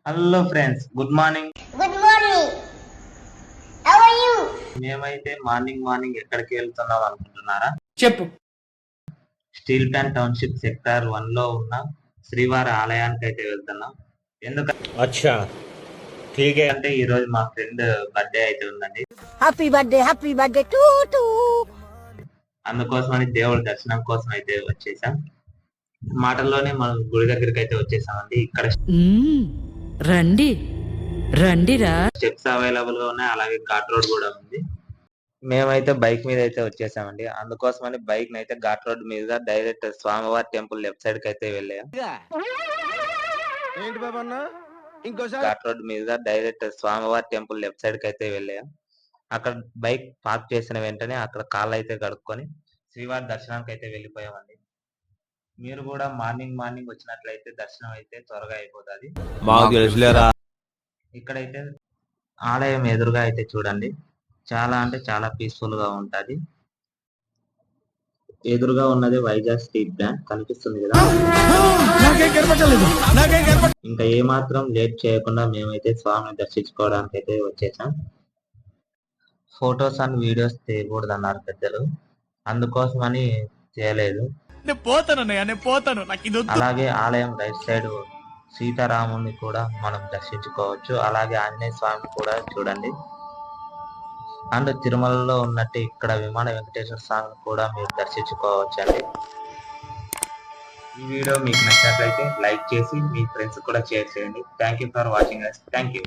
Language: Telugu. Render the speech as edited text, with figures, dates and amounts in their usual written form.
Hello friends, good morning. Good morning. How are you? మేమైతే మార్నింగ్ ఎక్కడికి వెళ్తున్నాం అనుకుంటున్నారా? చెప్పు. స్టీల్ ప్లాంట్ టౌన్షిప్ సెక్టార్ 1 లో ఉన్న శ్రీవారి ఆలయానికి అయితే వెళ్తున్నాం. ఎందుకంటే ఈ రోజు మా ఫ్రెండ్ బర్త్డే అయితే ఉందండి. Happy birthday to to. అందుకోసమని దేవుడి దర్శనం కోసం అయితే వచ్చేసాం. మాటల్లోనే మనం గుడి దగ్గరికి అయితే వచ్చేసామండి. ఇక్కడ రండి రండిరా. స్టెప్స్ అవైలబుల్ గా ఉన్నాయి, అలాగే ఘాట్ రోడ్ కూడా ఉంది. మేమైతే బైక్ మీద అయితే వచ్చేసామండి. అందుకోసమని బైక్ ని అయితే ఘాట్ రోడ్ మీద డైరెక్ట్ స్వామివారి టెంపుల్ లెఫ్ట్ సైడ్ కి అయితే వెళ్ళాం. ఘాట్ రోడ్ మీద డైరెక్ట్ స్వామివారి టెంపుల్ లెఫ్ట్ సైడ్ కి అయితే వెళ్ళాం. అక్కడ బైక్ పార్క్ చేసిన వెంటనే అక్కడ కాళ్ళు అయితే కడుక్కొని శ్రీవారి దర్శనానికి అయితే వెళ్ళిపోయామండి. మీరు కూడా మార్నింగ్ వచ్చినట్లయితే దర్శనం అయితే త్వరగా అయిపోతుంది. ఇక్కడైతే ఆలయం ఎదురుగా అయితే చూడండి, చాలా అంటే చాలా పీస్ఫుల్ గా ఉంటది. ఎదురుగా ఉన్నది వైజాగ్ స్టీల్ ప్లాంట్ కనిపిస్తుంది కదా. ఇంకా ఏ మాత్రం లేట్ చేయకుండా మేమైతే స్వామిని దర్శించుకోవడానికి అయితే వచ్చేసాం. ఫొటోస్ అండ్ వీడియోస్ తీయకూడదు అన్నారు పెద్దలు, అందుకోసమని చేయలేదు. అలాగే ఆలయం రైట్ సైడ్ సీతారాముని కూడా మనం దర్శించుకోవచ్చు. అలాగే ఆంజనేయ స్వామిని కూడా చూడండి. అండ్ తిరుమలలో ఉన్నట్టు ఇక్కడ విమాన వెంకటేశ్వర స్వామిని కూడా మీరు దర్శించుకోవచ్చు అండి. ఈ వీడియో మీకు నచ్చినట్లయితే లైక్ చేసి మీ ఫ్రెండ్స్ కూడా షేర్ చేయండి. Thank you for watching. Thank you.